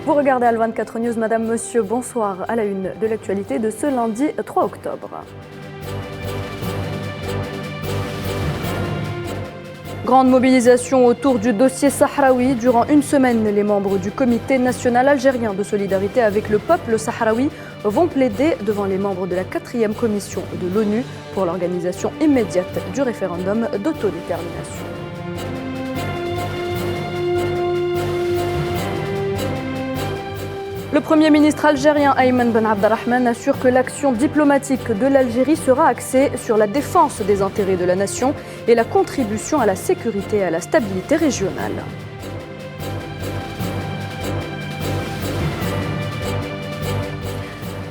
Vous regardez Al24 News, Madame, Monsieur, bonsoir à la une de l'actualité de ce lundi 3 octobre. Grande mobilisation autour du dossier sahraoui. Durant une semaine, les membres du Comité national algérien de solidarité avec le peuple sahraoui vont plaider devant les membres de la 4e commission de l'ONU pour l'organisation immédiate du référendum d'autodétermination. Le Premier ministre algérien Ayman Ben Abdelrahman assure que l'action diplomatique de l'Algérie sera axée sur la défense des intérêts de la nation et la contribution à la sécurité et à la stabilité régionale.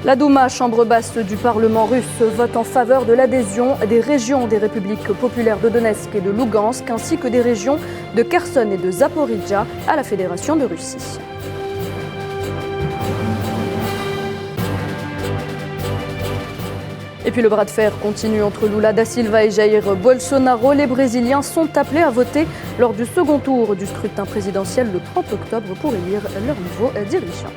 La Douma, chambre basse du Parlement russe, vote en faveur de l'adhésion des régions des républiques populaires de Donetsk et de Lougansk, ainsi que des régions de Kherson et de Zaporizhzhia à la Fédération de Russie. Et puis le bras de fer continue entre Lula da Silva et Jair Bolsonaro. Les Brésiliens sont appelés à voter lors du second tour du scrutin présidentiel le 30 octobre pour élire leur nouveau dirigeant.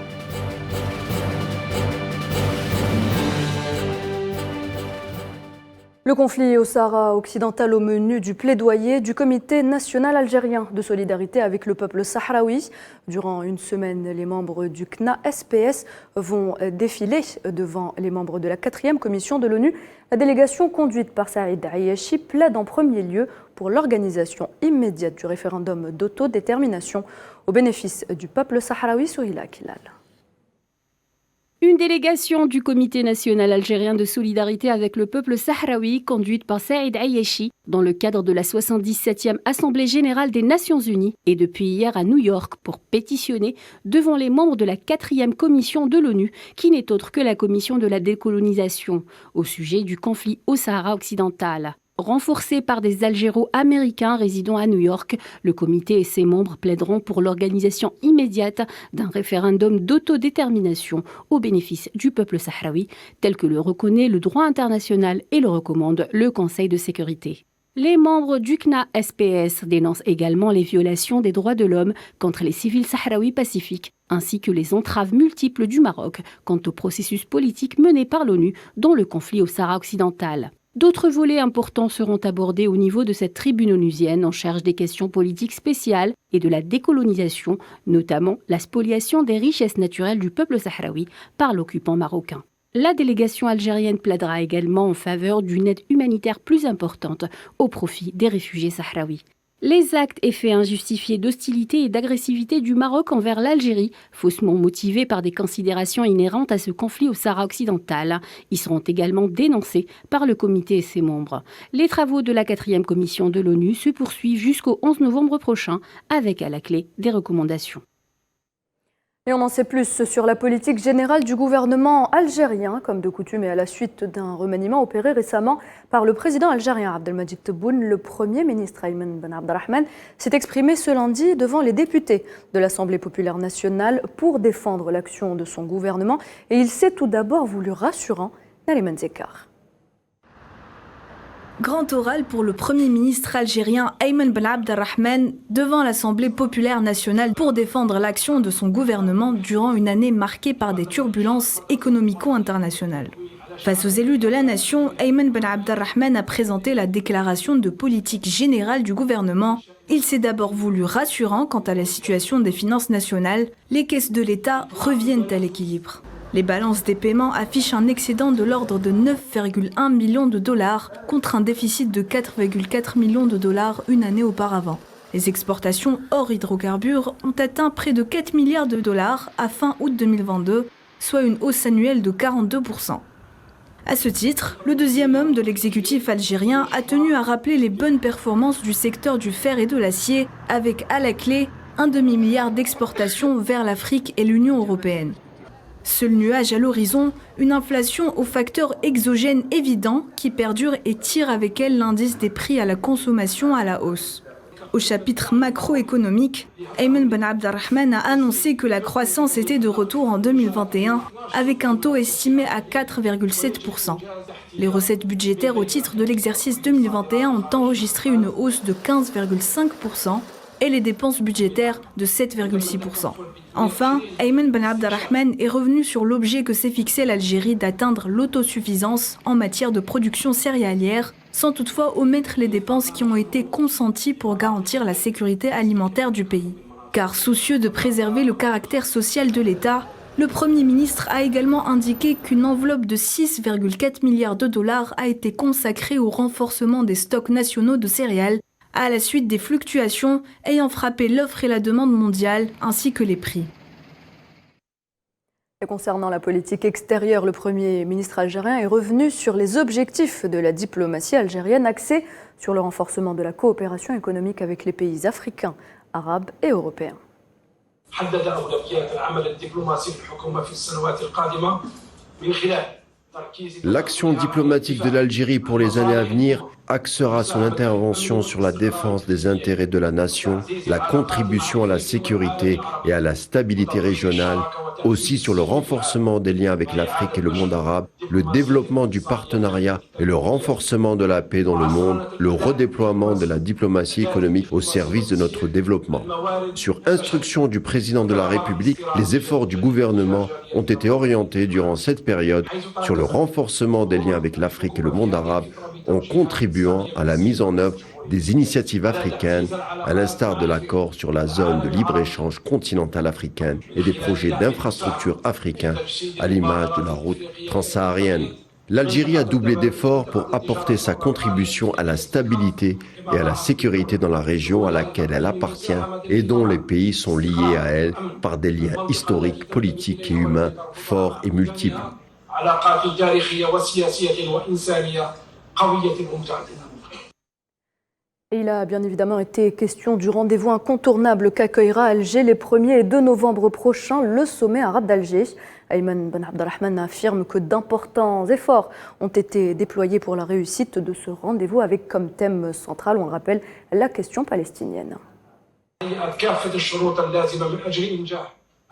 Le conflit au Sahara occidental au menu du plaidoyer du Comité national algérien de solidarité avec le peuple sahraoui. Durant une semaine, les membres du CNA-SPS vont défiler devant les membres de la 4e commission de l'ONU. La délégation conduite par Saïd Ayachi plaide en premier lieu pour l'organisation immédiate du référendum d'autodétermination au bénéfice du peuple sahraoui. Souhila Kilal. Une délégation du Comité national algérien de solidarité avec le peuple sahraoui, conduite par Saïd Ayachi, dans le cadre de la 77e Assemblée générale des Nations unies, est depuis hier à New York pour pétitionner devant les membres de la 4e commission de l'ONU, qui n'est autre que la commission de la décolonisation, au sujet du conflit au Sahara occidental. Renforcé par des Algéro-américains résidant à New York, le comité et ses membres plaideront pour l'organisation immédiate d'un référendum d'autodétermination au bénéfice du peuple sahraoui, tel que le reconnaît le droit international et le recommande le Conseil de sécurité. Les membres du CNA-SPS dénoncent également les violations des droits de l'homme contre les civils sahraouis pacifiques, ainsi que les entraves multiples du Maroc quant au processus politique mené par l'ONU dans le conflit au Sahara occidental. D'autres volets importants seront abordés au niveau de cette tribune onusienne en charge des questions politiques spéciales et de la décolonisation, notamment la spoliation des richesses naturelles du peuple sahraoui par l'occupant marocain. La délégation algérienne plaidera également en faveur d'une aide humanitaire plus importante au profit des réfugiés sahraouis. Les actes et faits injustifiés d'hostilité et d'agressivité du Maroc envers l'Algérie, faussement motivés par des considérations inhérentes à ce conflit au Sahara occidental, y seront également dénoncés par le comité et ses membres. Les travaux de la 4e commission de l'ONU se poursuivent jusqu'au 11 novembre prochain, avec à la clé des recommandations. Et on en sait plus sur la politique générale du gouvernement algérien, comme de coutume et à la suite d'un remaniement opéré récemment par le président algérien Abdelmadjid Tebboune. Le Premier ministre Ayman Ben Abdelrahman s'est exprimé ce lundi devant les députés de l'Assemblée populaire nationale pour défendre l'action de son gouvernement. Et il s'est tout d'abord voulu rassurant. Naliman Zekar. Grand oral pour le Premier ministre algérien Ayman Ben Abdelrahman devant l'Assemblée populaire nationale pour défendre l'action de son gouvernement durant une année marquée par des turbulences économico-internationales. Face aux élus de la nation, Ayman Ben Abdelrahman a présenté la déclaration de politique générale du gouvernement. Il s'est d'abord voulu rassurant quant à la situation des finances nationales. Les caisses de l'État reviennent à l'équilibre. Les balances des paiements affichent un excédent de l'ordre de 9,1 millions de dollars contre un déficit de 4,4 millions de dollars une année auparavant. Les exportations hors hydrocarbures ont atteint près de 4 milliards de dollars à fin août 2022, soit une hausse annuelle de 42%. À ce titre, le deuxième homme de l'exécutif algérien a tenu à rappeler les bonnes performances du secteur du fer et de l'acier, avec à la clé un demi-milliard d'exportations vers l'Afrique et l'Union européenne. Seul nuage à l'horizon, une inflation aux facteurs exogènes évidents qui perdure et tire avec elle l'indice des prix à la consommation à la hausse. Au chapitre macroéconomique, Ayman Ben Abdelrahman a annoncé que la croissance était de retour en 2021 avec un taux estimé à 4,7%. Les recettes budgétaires au titre de l'exercice 2021 ont enregistré une hausse de 15,5%, et les dépenses budgétaires de 7,6%. Enfin, Ayman Ben Abdelrahman est revenu sur l'objet que s'est fixé l'Algérie d'atteindre l'autosuffisance en matière de production céréalière, sans toutefois omettre les dépenses qui ont été consenties pour garantir la sécurité alimentaire du pays. Car soucieux de préserver le caractère social de l'État, le Premier ministre a également indiqué qu'une enveloppe de 6,4 milliards de dollars a été consacrée au renforcement des stocks nationaux de céréales à la suite des fluctuations ayant frappé l'offre et la demande mondiale ainsi que les prix. Et concernant la politique extérieure, le Premier ministre algérien est revenu sur les objectifs de la diplomatie algérienne axée sur le renforcement de la coopération économique avec les pays africains, arabes et européens. حدد أولويات العمل الدبلوماسي للحكومة في السنوات القادمة من خلال L'action diplomatique de l'Algérie pour les années à venir axera son intervention sur la défense des intérêts de la nation, la contribution à la sécurité et à la stabilité régionale, aussi sur le renforcement des liens avec l'Afrique et le monde arabe, le développement du partenariat et le renforcement de la paix dans le monde, le redéploiement de la diplomatie économique au service de notre développement. Sur instruction du président de la République, les efforts du gouvernement ont été orientés durant cette période sur le renforcement des liens avec l'Afrique et le monde arabe en contribuant à la mise en œuvre des initiatives africaines, à l'instar de l'accord sur la zone de libre-échange continentale africaine et des projets d'infrastructures africains à l'image de la route transsaharienne. L'Algérie a doublé d'efforts pour apporter sa contribution à la stabilité et à la sécurité dans la région à laquelle elle appartient et dont les pays sont liés à elle par des liens historiques, politiques et humains forts et multiples. Et il a bien évidemment été question du rendez-vous incontournable qu'accueillera Alger les 1er et 2 novembre prochains, le sommet arabe d'Alger. Ayman Ben Abdelrahman affirme que d'importants efforts ont été déployés pour la réussite de ce rendez-vous avec comme thème central, on le rappelle, la question palestinienne.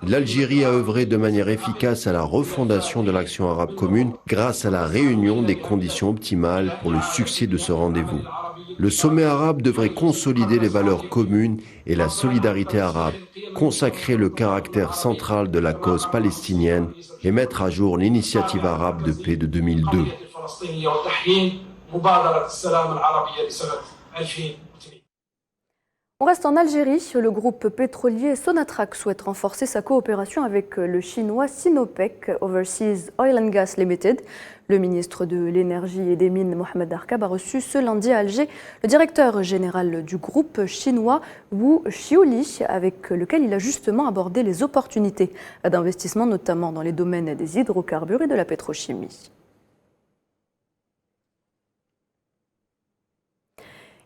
L'Algérie a œuvré de manière efficace à la refondation de l'action arabe commune grâce à la réunion des conditions optimales pour le succès de ce rendez-vous. Le sommet arabe devrait consolider les valeurs communes et la solidarité arabe, consacrer le caractère central de la cause palestinienne et mettre à jour l'initiative arabe de paix de 2002. On reste en Algérie. Le groupe pétrolier Sonatrach souhaite renforcer sa coopération avec le chinois Sinopec Overseas Oil and Gas Limited. Le ministre de l'Énergie et des Mines, Mohamed Arkab, a reçu ce lundi à Alger le directeur général du groupe chinois Wu Xiuli, avec lequel il a justement abordé les opportunités d'investissement, notamment dans les domaines des hydrocarbures et de la pétrochimie.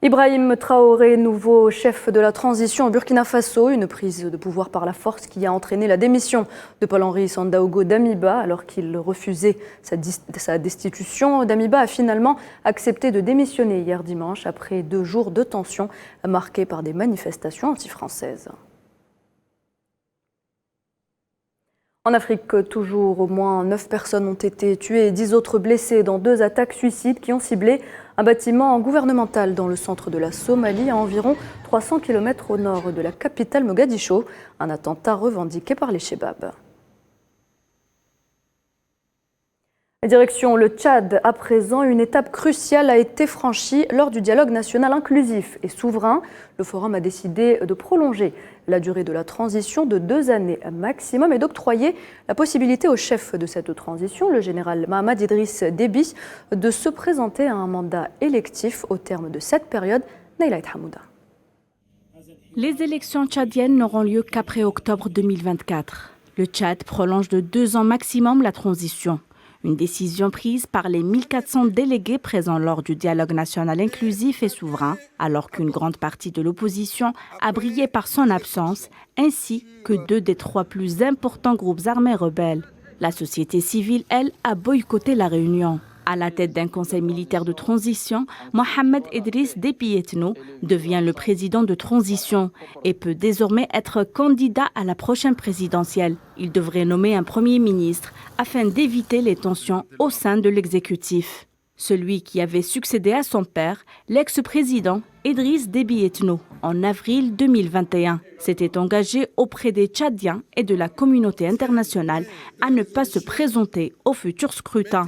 Ibrahim Traoré, nouveau chef de la transition au Burkina Faso, une prise de pouvoir par la force qui a entraîné la démission de Paul-Henri Sandaogo Damiba alors qu'il refusait sa destitution. Damiba a finalement accepté de démissionner hier dimanche après 2 jours de tension marqués par des manifestations anti-françaises. En Afrique, toujours, au moins 9 personnes ont été tuées et 10 autres blessées dans 2 attaques suicides qui ont ciblé un bâtiment gouvernemental dans le centre de la Somalie, à environ 300 km au nord de la capitale Mogadiscio, un attentat revendiqué par les Chebabs. Direction le Tchad, à présent, une étape cruciale a été franchie lors du dialogue national inclusif et souverain. Le forum a décidé de prolonger la durée de la transition de 2 années maximum et d'octroyer la possibilité au chef de cette transition, le général Mahamad Idriss Déby, de se présenter à un mandat électif au terme de cette période. Nayla Hamouda. Les élections tchadiennes n'auront lieu qu'après octobre 2024. Le Tchad prolonge de 2 ans maximum la transition. Une décision prise par les 1400 délégués présents lors du dialogue national inclusif et souverain, alors qu'une grande partie de l'opposition a brillé par son absence, ainsi que 2 des 3 plus importants groupes armés rebelles. La société civile, elle, a boycotté la réunion. À la tête d'un conseil militaire de transition, Mohamed Idriss Déby Itno devient le président de transition et peut désormais être candidat à la prochaine présidentielle. Il devrait nommer un premier ministre afin d'éviter les tensions au sein de l'exécutif. Celui qui avait succédé à son père, l'ex-président Idriss Déby Itno, en avril 2021, s'était engagé auprès des Tchadiens et de la communauté internationale à ne pas se présenter au futur scrutin.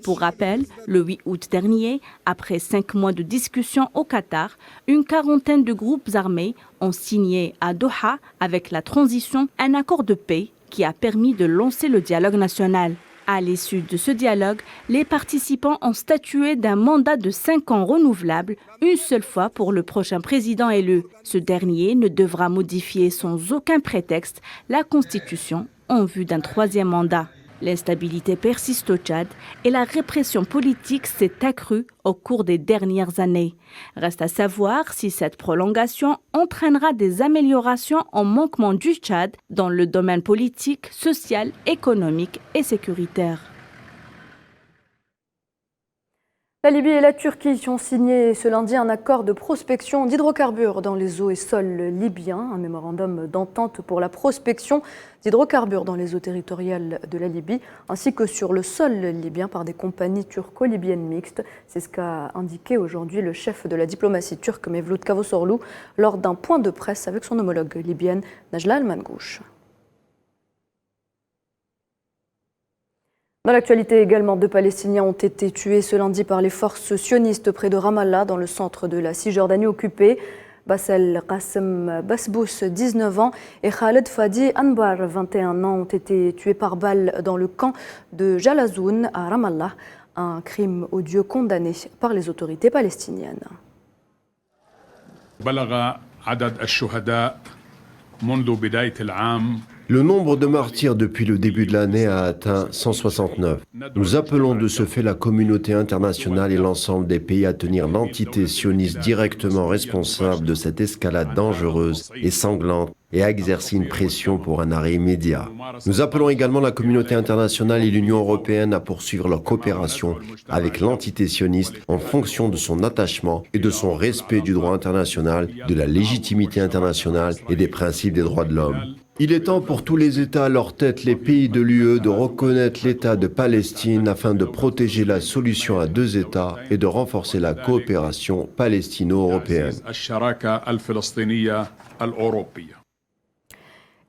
Pour rappel, le 8 août dernier, après 5 mois de discussions au Qatar, une quarantaine de groupes armés ont signé à Doha, avec la transition, un accord de paix qui a permis de lancer le dialogue national. À l'issue de ce dialogue, les participants ont statué d'un mandat de 5 ans renouvelable, une seule fois pour le prochain président élu. Ce dernier ne devra modifier sans aucun prétexte la Constitution en vue d'un 3e mandat. L'instabilité persiste au Tchad et la répression politique s'est accrue au cours des dernières années. Reste à savoir si cette prolongation entraînera des améliorations en manquement du Tchad dans le domaine politique, social, économique et sécuritaire. La Libye et la Turquie ont signé ce lundi un accord de prospection d'hydrocarbures dans les eaux et sols libyens, un mémorandum d'entente pour la prospection d'hydrocarbures dans les eaux territoriales de la Libye, ainsi que sur le sol libyen par des compagnies turco-libyennes mixtes. C'est ce qu'a indiqué aujourd'hui le chef de la diplomatie turque, Mevlut Cavusoglu, lors d'un point de presse avec son homologue libyenne, Najla Al-Mangouche. Dans l'actualité également, 2 Palestiniens ont été tués ce lundi par les forces sionistes près de Ramallah, dans le centre de la Cisjordanie occupée. Bassel Qassem Basbous, 19 ans, et Khaled Fadi Anbar, 21 ans, ont été tués par balle dans le camp de Jalazoun à Ramallah, un crime odieux condamné par les autorités palestiniennes. Le nombre de martyrs depuis le début de l'année a atteint 169. Nous appelons de ce fait la communauté internationale et l'ensemble des pays à tenir l'entité sioniste directement responsable de cette escalade dangereuse et sanglante et à exercer une pression pour un arrêt immédiat. Nous appelons également la communauté internationale et l'Union européenne à poursuivre leur coopération avec l'entité sioniste en fonction de son attachement et de son respect du droit international, de la légitimité internationale et des principes des droits de l'homme. Il est temps pour tous les États à leur tête, les pays de l'UE, de reconnaître l'État de Palestine afin de protéger la solution à 2 États et de renforcer la coopération palestino-européenne.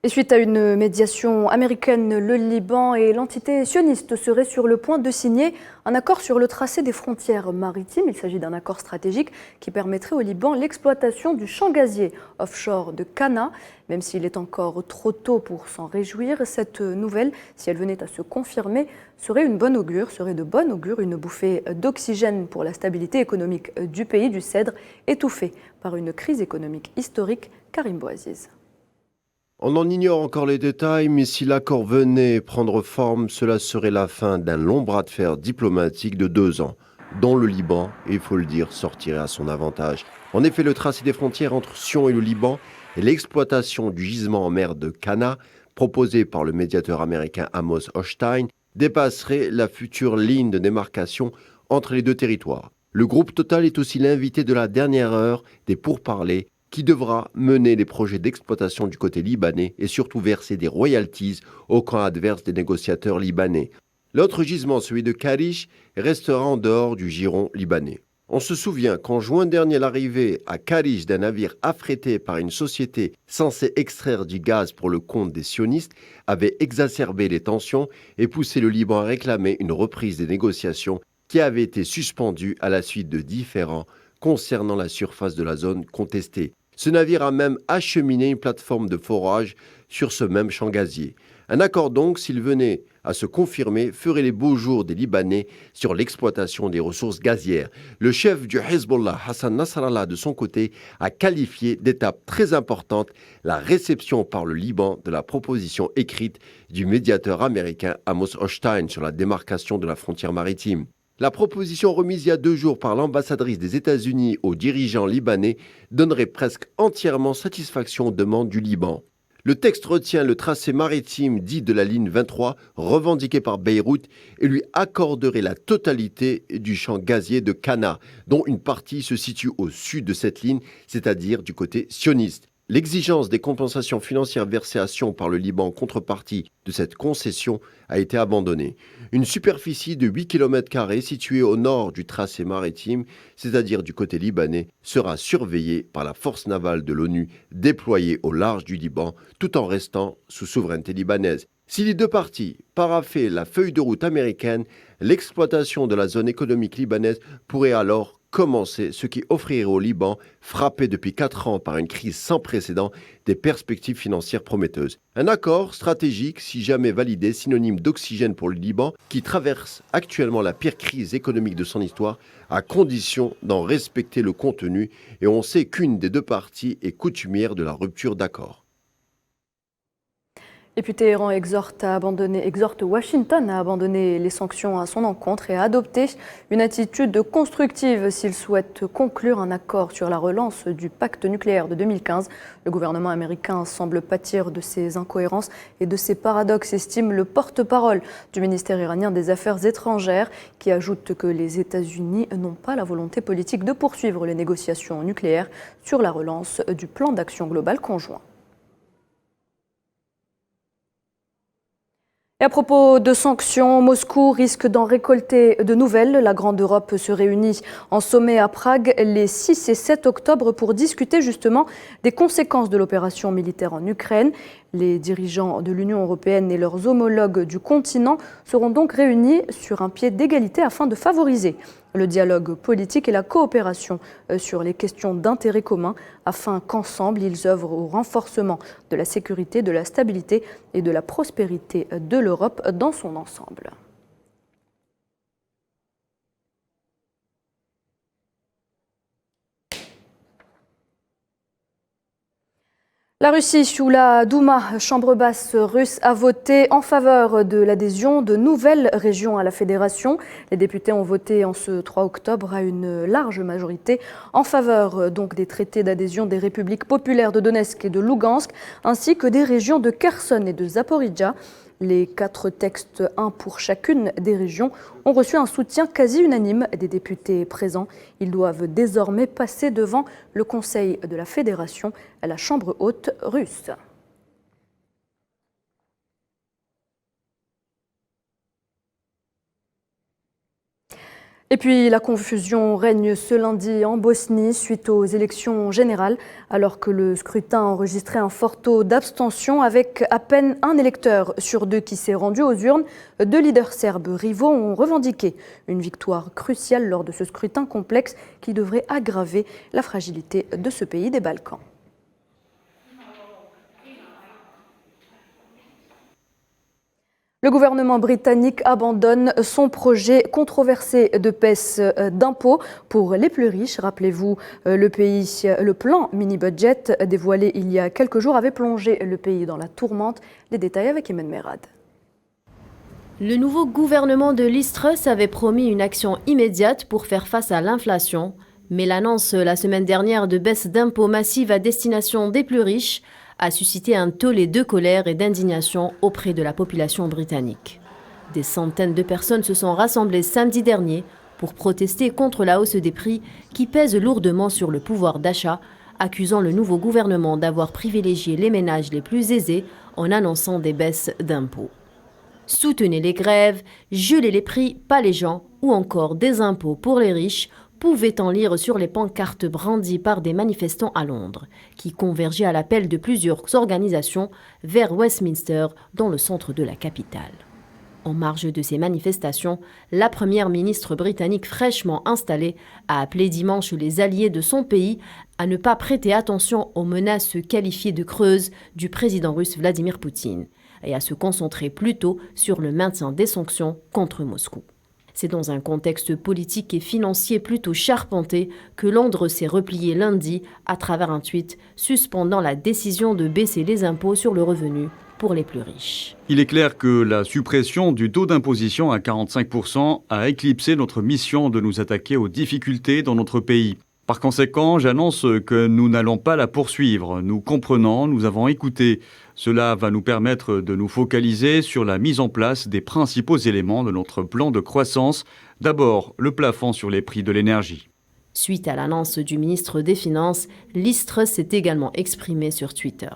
Et suite à une médiation américaine, le Liban et l'entité sioniste seraient sur le point de signer un accord sur le tracé des frontières maritimes. Il s'agit d'un accord stratégique qui permettrait au Liban l'exploitation du champ gazier offshore de Cana. Même s'il est encore trop tôt pour s'en réjouir, cette nouvelle, si elle venait à se confirmer, serait de bon augure, une bouffée d'oxygène pour la stabilité économique du pays du Cèdre, étouffé par une crise économique historique. Karim Bouaziz. On en ignore encore les détails, mais si l'accord venait prendre forme, cela serait la fin d'un long bras de fer diplomatique de 2 ans, dont le Liban, il faut le dire, sortirait à son avantage. En effet, le tracé des frontières entre Sion et le Liban et l'exploitation du gisement en mer de Cana, proposé par le médiateur américain Amos Hochstein, dépasserait la future ligne de démarcation entre les 2 territoires. Le groupe Total est aussi l'invité de la dernière heure des pourparlers, qui devra mener les projets d'exploitation du côté libanais et surtout verser des royalties au camp adverse des négociateurs libanais. L'autre gisement, celui de Karish, restera en dehors du giron libanais. On se souvient qu'en juin dernier, l'arrivée à Karish d'un navire affrété par une société censée extraire du gaz pour le compte des sionistes avait exacerbé les tensions et poussé le Liban à réclamer une reprise des négociations qui avaient été suspendues à la suite de différends concernant la surface de la zone contestée. Ce navire a même acheminé une plateforme de forage sur ce même champ gazier. Un accord donc, s'il venait à se confirmer, ferait les beaux jours des Libanais sur l'exploitation des ressources gazières. Le chef du Hezbollah, Hassan Nasrallah, de son côté, a qualifié d'étape très importante la réception par le Liban de la proposition écrite du médiateur américain Amos Hochstein sur la démarcation de la frontière maritime. La proposition remise il y a 2 jours par l'ambassadrice des États-Unis aux dirigeants libanais donnerait presque entièrement satisfaction aux demandes du Liban. Le texte retient le tracé maritime dit de la ligne 23, revendiqué par Beyrouth, et lui accorderait la totalité du champ gazier de Cana, dont une partie se situe au sud de cette ligne, c'est-à-dire du côté sioniste. L'exigence des compensations financières versées à Sion par le Liban en contrepartie de cette concession a été abandonnée. Une superficie de 8 km² située au nord du tracé maritime, c'est-à-dire du côté libanais, sera surveillée par la force navale de l'ONU déployée au large du Liban, tout en restant sous souveraineté libanaise. Si les deux parties paraphaient la feuille de route américaine, l'exploitation de la zone économique libanaise pourrait alors commencer, ce qui offrirait au Liban, frappé depuis 4 ans par une crise sans précédent, des perspectives financières prometteuses. Un accord stratégique, si jamais validé, synonyme d'oxygène pour le Liban, qui traverse actuellement la pire crise économique de son histoire, à condition d'en respecter le contenu, et on sait qu'une des deux parties est coutumière de la rupture d'accord. Et puis Téhéran exhorte Washington à abandonner les sanctions à son encontre et à adopter une attitude constructive s'il souhaite conclure un accord sur la relance du pacte nucléaire de 2015. Le gouvernement américain semble pâtir de ces incohérences et de ces paradoxes, estime le porte-parole du ministère iranien des Affaires étrangères, qui ajoute que les États-Unis n'ont pas la volonté politique de poursuivre les négociations nucléaires sur la relance du plan d'action global conjoint. Et à propos de sanctions, Moscou risque d'en récolter de nouvelles. La Grande Europe se réunit en sommet à Prague les 6 et 7 octobre pour discuter justement des conséquences de l'opération militaire en Ukraine. Les dirigeants de l'Union européenne et leurs homologues du continent seront donc réunis sur un pied d'égalité afin de favoriser le dialogue politique et la coopération sur les questions d'intérêt commun afin qu'ensemble ils œuvrent au renforcement de la sécurité, de la stabilité et de la prospérité de l'Europe dans son ensemble. La Russie, où la Douma, chambre basse russe, a voté en faveur de l'adhésion de nouvelles régions à la fédération. Les députés ont voté en ce 3 octobre à une large majorité en faveur donc des traités d'adhésion des républiques populaires de Donetsk et de Lougansk, ainsi que des régions de Kherson et de Zaporijia. Les 4 textes, un pour chacune des régions, ont reçu un soutien quasi unanime des députés présents. Ils doivent désormais passer devant le Conseil de la Fédération, à la Chambre haute russe. Et puis la confusion règne ce lundi en Bosnie suite aux élections générales, alors que le scrutin a enregistré un fort taux d'abstention avec à peine un électeur sur 2 qui s'est rendu aux urnes. 2 leaders serbes rivaux ont revendiqué une victoire cruciale lors de ce scrutin complexe qui devrait aggraver la fragilité de ce pays des Balkans. Le gouvernement britannique abandonne son projet controversé de baisse d'impôts pour les plus riches. Rappelez-vous, le plan mini-budget dévoilé il y a quelques jours avait plongé le pays dans la tourmente. Les détails avec Imen Merad. Le nouveau gouvernement de Liz Truss avait promis une action immédiate pour faire face à l'inflation, mais l'annonce la semaine dernière de baisse d'impôts massive à destination des plus riches a suscité un tollé de colère et d'indignation auprès de la population britannique. Des centaines de personnes se sont rassemblées samedi dernier pour protester contre la hausse des prix qui pèse lourdement sur le pouvoir d'achat, accusant le nouveau gouvernement d'avoir privilégié les ménages les plus aisés en annonçant des baisses d'impôts. Soutenez les grèves, gelez les prix, pas les gens, ou encore des impôts pour les riches, pouvait-on lire sur les pancartes brandies par des manifestants à Londres, qui convergeaient à l'appel de plusieurs organisations vers Westminster, dans le centre de la capitale. En marge de ces manifestations, la première ministre britannique fraîchement installée a appelé dimanche les alliés de son pays à ne pas prêter attention aux menaces qualifiées de creuses du président russe Vladimir Poutine et à se concentrer plutôt sur le maintien des sanctions contre Moscou. C'est dans un contexte politique et financier plutôt charpenté que Londres s'est replié lundi à travers un tweet suspendant la décision de baisser les impôts sur le revenu pour les plus riches. Il est clair que la suppression du taux d'imposition à 45% a éclipsé notre mission de nous attaquer aux difficultés dans notre pays. Par conséquent, j'annonce que nous n'allons pas la poursuivre. Nous comprenons, nous avons écouté. Cela va nous permettre de nous focaliser sur la mise en place des principaux éléments de notre plan de croissance. D'abord, le plafond sur les prix de l'énergie. Suite à l'annonce du ministre des Finances, l'ISTRE s'est également exprimé sur Twitter.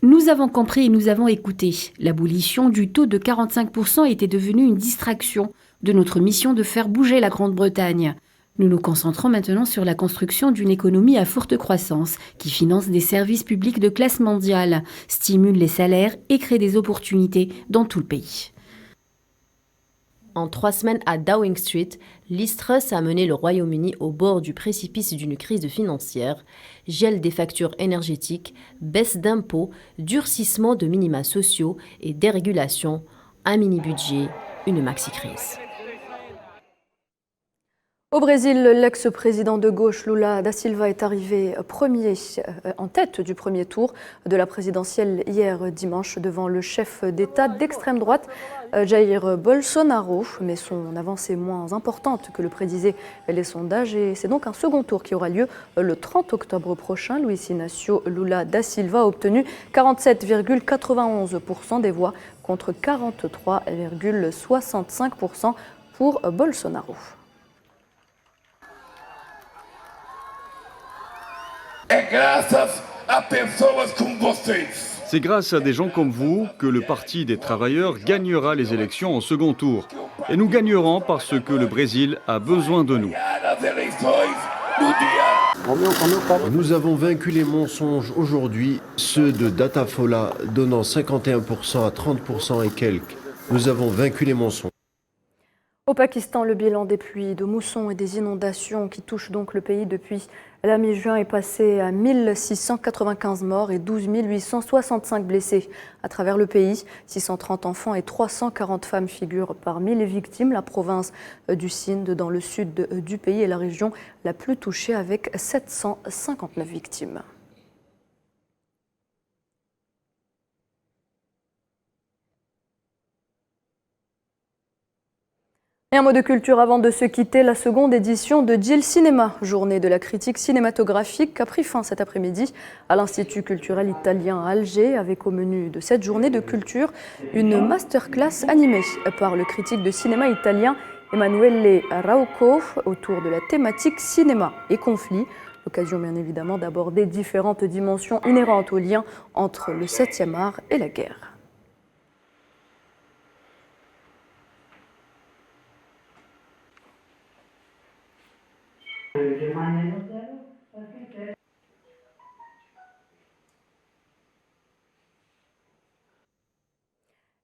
Nous avons compris et nous avons écouté. L'abolition du taux de 45% était devenue une distraction de notre mission de faire bouger la Grande-Bretagne. Nous nous concentrons maintenant sur la construction d'une économie à forte croissance qui finance des services publics de classe mondiale, stimule les salaires et crée des opportunités dans tout le pays. En 3 semaines à Downing Street, Liz Truss a mené le Royaume-Uni au bord du précipice d'une crise financière, gel des factures énergétiques, baisse d'impôts, durcissement de minima sociaux et dérégulation, un mini-budget, une maxi-crise. Au Brésil, l'ex-président de gauche Lula da Silva est arrivé en tête du premier tour de la présidentielle hier dimanche devant le chef d'État d'extrême droite Jair Bolsonaro. Mais son avance est moins importante que le prédisaient les sondages et c'est donc un second tour qui aura lieu le 30 octobre prochain. Luiz Inácio Lula da Silva a obtenu 47,91% des voix contre 43,65% pour Bolsonaro. C'est grâce à des gens comme vous que le Parti des travailleurs gagnera les élections en second tour. Et nous gagnerons parce que le Brésil a besoin de nous. Nous avons vaincu les mensonges aujourd'hui, ceux de Datafolha donnant 51% à 30% et quelques. Nous avons vaincu les mensonges. Au Pakistan, le bilan des pluies de mousson et des inondations qui touchent donc le pays depuis la mi-juin est passé à 1695 morts et 12 865 blessés à travers le pays. 630 enfants et 340 femmes figurent parmi les victimes. La province du Sindh, dans le sud du pays, est la région la plus touchée avec 759 victimes. Et un mot de culture avant de se quitter, la seconde édition de Gil Cinema, journée de la critique cinématographique, a pris fin cet après-midi à l'Institut culturel italien à Alger, avec au menu de cette journée de culture une masterclass animée par le critique de cinéma italien Emanuele Rauco autour de la thématique cinéma et conflit. L'occasion bien évidemment d'aborder différentes dimensions inhérentes au lien entre le 7e art et la guerre.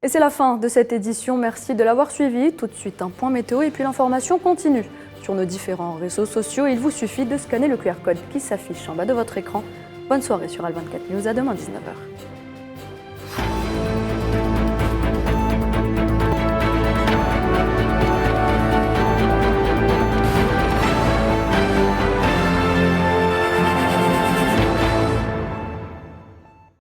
Et c'est la fin de cette édition, merci de l'avoir suivi. Tout de suite un point météo et puis l'information continue sur nos différents réseaux sociaux. Il vous suffit de scanner le QR code qui s'affiche en bas de votre écran. Bonne soirée sur Al 24 News, à demain 19h.